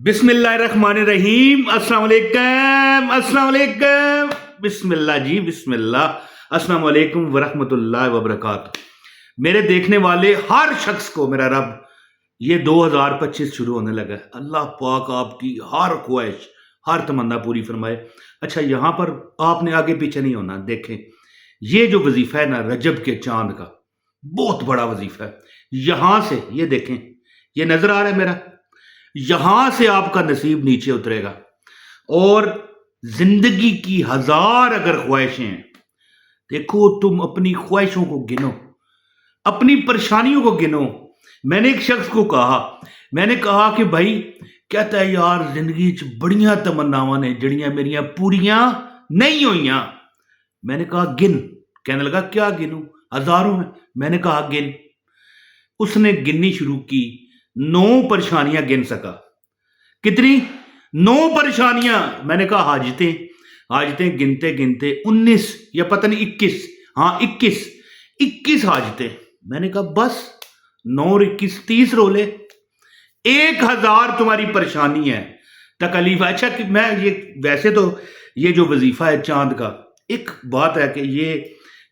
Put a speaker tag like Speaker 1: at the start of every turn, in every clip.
Speaker 1: बिस्मिल्लाहिर्रहमानिर्रहीम। अस्सलाम वालेकुम, अस्सलाम वालेकुम। बिस्मिल्लाह जी, बिस्मिल्लाह। अस्सलाम वालेकुम वरहमतुल्लाहि वबरकातुह। मेरे देखने वाले हर शख्स को मेरा रब, ये 2025 शुरू होने लगा है, अल्लाह पाक आपकी हर ख्वाहिश, हर तमन्ना पूरी फरमाए। अच्छा, यहाँ पर आपने आगे पीछे नहीं होना। देखें, ये जो वजीफा है ना रजब के चांद का, बहुत बड़ा वजीफा है। यहां से ये देखें, ये नजर आ रहा है मेरा, यहां से आपका नसीब नीचे उतरेगा और जिंदगी की हजार अगर ख्वाहिशें हैं, देखो तुम अपनी ख्वाहिशों को गिनो, अपनी परेशानियों को गिनो। मैंने एक शख्स को कहा, मैंने कहा कि भाई, कहता है यार जिंदगी च बड़ियां तमन्नावां ने जड़ियां मेरियां पूरियां नहीं हुईयां। मैंने कहा गिन। कहने लगा क्या गिनूं, हजारों हैं। मैंने कहा गिन। उसने गिननी शुरू की, 9 परेशानियां गिन सका। कितनी? 9 परेशानियां। मैंने कहा हाजतें, हाजतें गिनते गिनते 19 या पता नहीं 21, हाँ 21 हाजतें। मैंने कहा बस 9 और 21 30 रोले, 1000 तुम्हारी परेशानी है, तकलीफ। अच्छा कि मैं ये, वैसे तो ये जो वजीफा है चांद का, एक बात है कि ये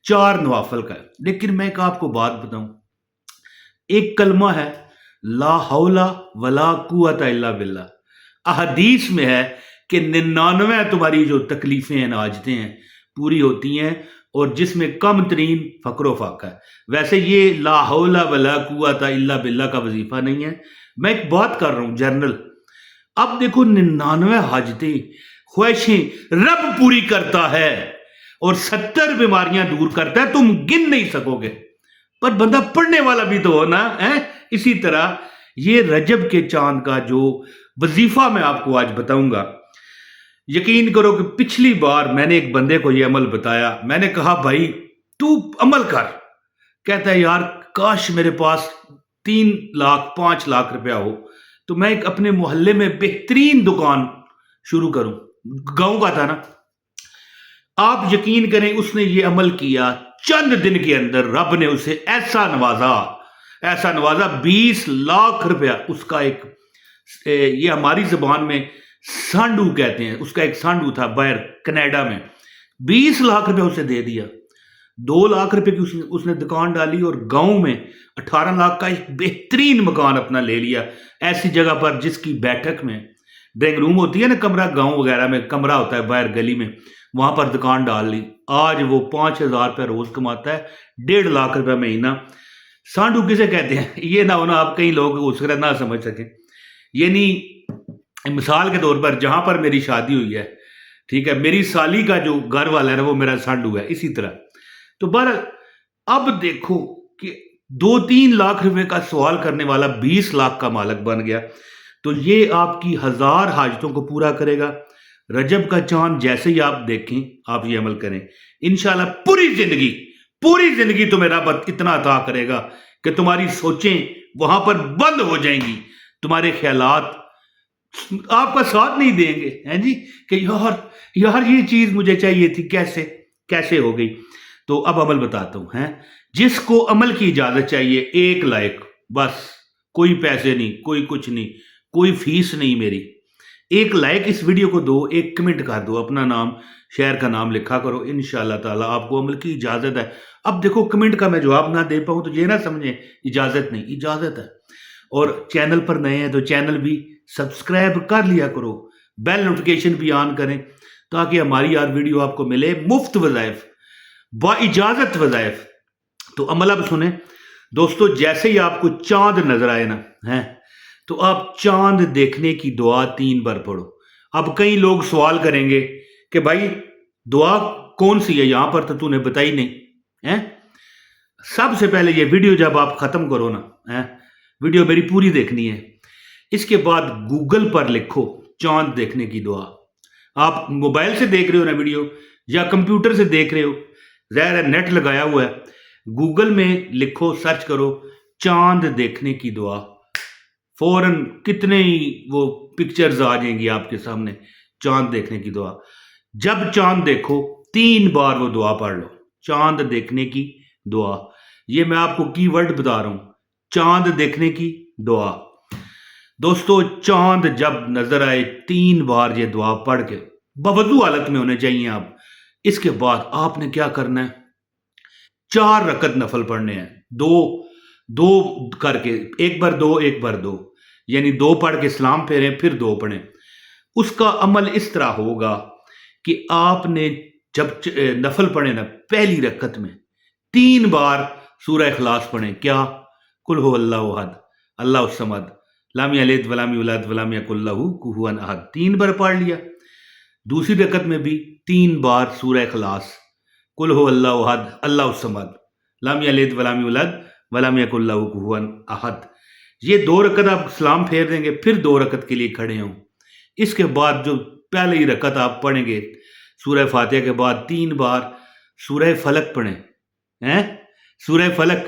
Speaker 1: 4 नवाफल का है, लेकिन मैं एक आपको बात बताऊं, एक कलमा है ला हौला वला कुव्वता इल्ला बिल्लाह। अहदीस में है कि 99 तुम्हारी जो तकलीफें हैं, नाजतें हैं, पूरी होती हैं, और जिसमें कम तरीन फक्र फाका है। वैसे ये ला हौला वला कुव्वता इल्ला बिल्लाह का वजीफा नहीं है, मैं एक बात कर रहा हूं जनरल। अब देखो 99 हाजतें, ख्वाहिशें रब पूरी करता है और 70 बीमारियां दूर करता है, तुम गिन नहीं सकोगे। पर बंदा पढ़ने वाला भी तो हो ना, है। इसी तरह ये रजब के चांद का जो वजीफा मैं आपको आज बताऊंगा, यकीन करो कि पिछली बार मैंने एक बंदे को ये अमल बताया। मैंने कहा भाई तू अमल कर। कहता है यार काश मेरे पास 3 लाख 5 लाख रुपया हो तो मैं एक अपने मोहल्ले में बेहतरीन दुकान शुरू करूं। गांव का था ना। आप यकीन करें, उसने ये अमल किया, चंद दिन के अंदर रब ने उसे ऐसा नवाजा, ऐसा नवाजा, 20 लाख रुपया उसका एक, ये हमारी जबान में सांडू कहते हैं, उसका एक सांडू था बाहर कनाडा में, 20 लाख रुपया उसे दे दिया। 2 लाख रुपए की उसने दुकान डाली और गांव में 18 लाख का एक बेहतरीन मकान अपना ले लिया, ऐसी जगह पर जिसकी बैठक में ड्राइंग रूम होती है ना, कमरा, गांव वगैरह में कमरा होता है बाहर गली में, वहां पर दुकान डाल ली। आज वो 5000 रुपया रोज कमाता है, 1.5 लाख रुपया महीना। सांडू किसे कहते हैं ये ना होना आप कई लोग उसका ना समझ सकें। ये नहीं, मिसाल के तौर पर जहां पर मेरी शादी हुई है, ठीक है, मेरी साली का जो घर वाला है ना वो मेरा सांडू है, इसी तरह। तो बहरहाल अब देखो कि 2-3 लाख रुपए का सवाल करने वाला 20 लाख का मालिक बन गया। तो ये आपकी 1000 हाजतों को पूरा करेगा। रजब का चांद जैसे ही आप देखें, आप ये अमल करें, इंशाल्लाह पूरी जिंदगी तुम्हें रब इतना अता करेगा कि तुम्हारी सोचें वहां पर बंद हो जाएंगी, तुम्हारे ख्यालात आपका साथ नहीं देंगे, हैं जी, कि यार ये चीज मुझे चाहिए थी, कैसे हो गई। तो अब अमल बताता हूं, हैं। जिसको अमल की इजाजत चाहिए, 1 लाइक बस, कोई पैसे नहीं, कोई कुछ नहीं, कोई फीस नहीं मेरी। 1 लाइक इस वीडियो को दो, 1 कमेंट कर दो, अपना नाम, शहर का नाम लिखा करो, इंशाल्लाह ताला आपको अमल की इजाजत है। अब देखो कमेंट का मैं जवाब ना दे पाऊं तो ये ना समझे इजाजत नहीं, इजाजत है। और चैनल पर नए हैं तो चैनल भी सब्सक्राइब कर लिया करो, बेल नोटिफिकेशन भी ऑन करें ताकि हमारी यार वीडियो आपको मिले, मुफ्त वज़ाइफ, बाइजाजत वज़ाइफ। तो अमल अब सुने दोस्तों, जैसे ही आपको चांद नजर आए ना, है, तो आप चांद देखने की दुआ 3 बार पढ़ो। अब कई लोग सवाल करेंगे कि भाई दुआ कौन सी है, यहां पर तो तूने बताई नहीं है। सबसे पहले ये वीडियो जब आप खत्म करो ना, है, वीडियो मेरी पूरी देखनी है, इसके बाद गूगल पर लिखो चांद देखने की दुआ। आप मोबाइल से देख रहे हो ना वीडियो, या कंप्यूटर से देख रहे हो, ज़ाहिर है नेट लगाया हुआ है, गूगल में लिखो, सर्च करो चांद देखने की दुआ, फौरन कितने ही वो पिक्चर्स आ जाएंगी आपके सामने, चांद देखने की दुआ। जब चांद देखो 3 बार वो दुआ पढ़ लो, चांद देखने की दुआ। ये मैं आपको कीवर्ड बता रहा हूं, चांद देखने की दुआ। دوستو چاند جب نظر آئے 3 بار یہ دعا پڑھ کے بوضو حالت میں ہونے چاہیے آپ. اس کے بعد آپ نے کیا کرنا ہے؟ 4 رکعت نفل پڑھنے ہیں. دو دو کر کے، ایک بار دو ایک بار دو، یعنی 2 پڑھ کے سلام پھیریں پھر 2 پڑھیں. اس کا عمل اس طرح ہوگا کہ آپ نے جب نفل پڑھیں نا، پہلی رکعت میں 3 بار سورہ اخلاص پڑھیں. کیا؟ قل هو اللہ احد اللہ الصمد لم یلد ولم یولد ولم یکن لہ کفوا احد. 3 بار پڑھ لیا. دوسری رکعت میں بھی 3 بار سورہ اخلاص، قل هو اللہ احد اللہ الصمد لم یلد ولم یولد ولم یکن لہ کفوا احد. یہ 2 رکعت آپ سلام پھیر دیں گے، پھر 2 رکعت کے لیے کھڑے ہوں. اس کے بعد جو پہلی رکعت آپ پڑھیں گے سورہ فاتحہ کے بعد 3 بار سورہ فلق پڑھیں. سورہ فلق،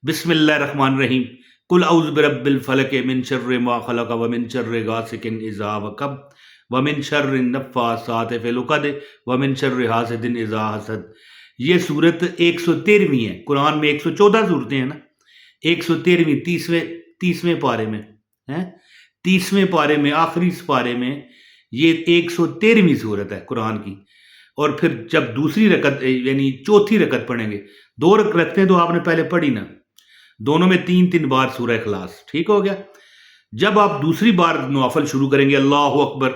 Speaker 1: بسم اللہ الرحمن الرحیم، قل اعوذ برب الفلق من شر ما خلق ومن شر غاسق اذا وقب ومن شر النفاثات فی العقد ومن شر حاسد اذا حسد. یہ صورت 113ویں ہے. قرآن میں 114 صورتیں ہیں نا. 113ویں 30ویں پارے میں 30ویں پارے میں، آخری پارے میں یہ 113ویں صورت ہے قرآن کی. اور پھر جب دوسری رکعت یعنی چوتھی رکعت پڑھیں گے، 2 رکعتیں تو آپ نے پہلے پڑھی نا، دونوں میں 3 بار سورہ اخلاص. ٹھیک ہو گیا؟ جب آپ دوسری بار نوافل شروع کریں گے، اللہ اکبر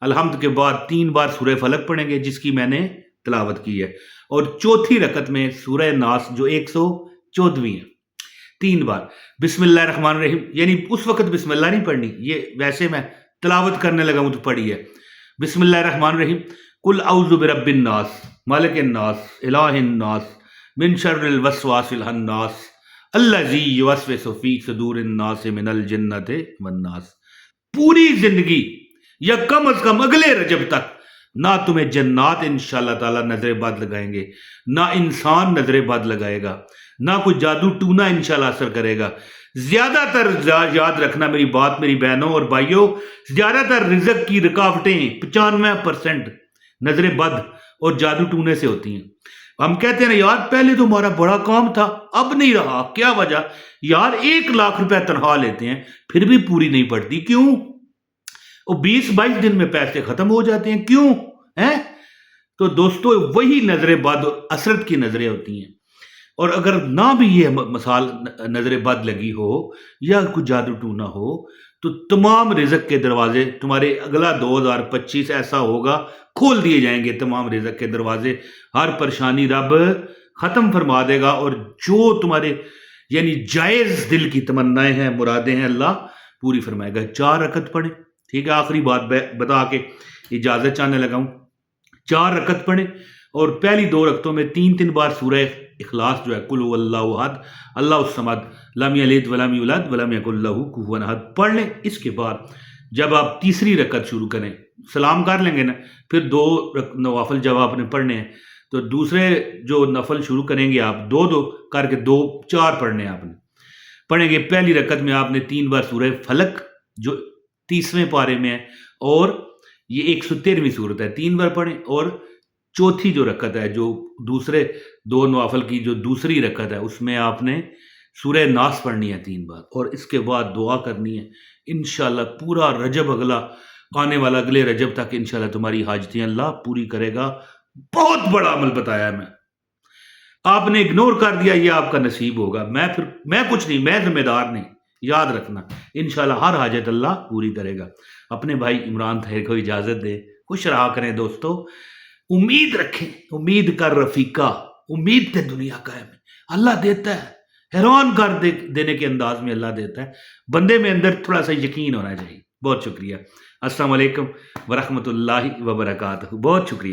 Speaker 1: الحمد کے بعد 3 بار سورہ فلق پڑھیں گے جس کی میں نے تلاوت کی ہے. اور چوتھی رکعت میں سورہ ناس جو 114ویں ہے 3 بار بسم اللہ الرحمن الرحیم، یعنی اس وقت بسم اللہ نہیں پڑھنی، یہ ویسے میں تلاوت کرنے لگا ہوں تو پڑھی ہے. بسم اللہ الرحمن الرحیم، قل اعوذ برب الناس مالک الناس الہ الناس من شر الوسواس الخناس الذی یوسوس فی صدور الناس من الجنۃ والناس. پوری زندگی یا کم از کم اگلے رجب تک نہ تمہیں جنات انشاءاللہ تعالیٰ نظر بد لگائیں گے، نہ انسان نظر بد لگائے گا، نہ کوئی جادو ٹونا انشاءاللہ اثر کرے گا. زیادہ تر یاد رکھنا میری بات میری بہنوں اور بھائیوں، زیادہ تر رزق کی رکاوٹیں 95% نظر بد اور جادو ٹونے سے ہوتی ہیں. ہم کہتے ہیں نا یار پہلے تو ہمارا بڑا کام تھا اب نہیں رہا، کیا وجہ؟ یار 1 لاکھ روپے تنخواہ لیتے ہیں پھر بھی پوری نہیں پڑتی. کیوں؟ وہ 20-22 دن میں پیسے ختم ہو جاتے ہیں. کیوں؟ تو دوستو وہی نظر بد اور اثرت کی نظریں ہوتی ہیں. اور اگر نہ بھی یہ مثال نظر بد لگی ہو یا کوئی جادو ٹونا ہو تو تمام رزق کے دروازے تمہارے اگلا 2025 ایسا ہوگا کھول دیے جائیں گے. تمام رزق کے دروازے، ہر پریشانی رب ختم فرما دے گا، اور جو تمہارے یعنی جائز دل کی تمنائیں ہیں مرادیں ہیں اللہ پوری فرمائے گا. 4 رکعت پڑھیں. ٹھیک ہے، آخری بات بتا کے اجازت چاہنے لگا ہوں. 4 رکعت پڑھیں اور پہلی 2 رکعتوں میں 3 بار سورہ اخلاص جو ہے قل هو اللہ احد اللہ الصمد لم یلد ولم یولد ولم یکن لہ کفوا احد پڑھ لیں. اس کے بعد جب آپ تیسری رکعت شروع کریں، سلام کر لیں گے نا، پھر 2 نوافل جب آپ نے پڑھنے ہیں تو دوسرے جو نفل شروع کریں گے آپ 2 کر کے 4 پڑھنے آپ نے پڑھیں گے. پہلی رکعت میں آپ نے 3 بار سورہ فلق جو 30ویں پارے میں ہے، اور یہ 113ویں صورت ہے، 3 بار پڑھیں. اور چوتھی جو رکعت ہے جو دوسرے 2 نوافل کی جو دوسری رکعت ہے اس میں آپ نے سورہ ناس پڑھنی ہے 3 بار، اور اس کے بعد دعا کرنی ہے. انشاءاللہ پورا رجب اگلا آنے والا اگلے رجب تک انشاءاللہ تمہاری حاجتیں اللہ پوری کرے گا. بہت بڑا عمل بتایا ہے میں، آپ نے اگنور کر دیا یہ آپ کا نصیب ہوگا. میں کچھ نہیں، میں ذمہ دار نہیں. یاد رکھنا انشاءاللہ ہر حاجت اللہ پوری کرے گا. اپنے بھائی عمران طاہر کو اجازت دے. خوش رہا کریں دوستو، امید رکھیں، امید کر رفیقہ، امید تے دنیا قائم ہے. اللہ دیتا ہے، حیران کر دینے کے انداز میں اللہ دیتا ہے. بندے میں اندر تھوڑا سا یقین ہونا چاہیے. بہت شکریہ. السلام علیکم ورحمۃ اللہ وبرکاتہ. بہت شکریہ.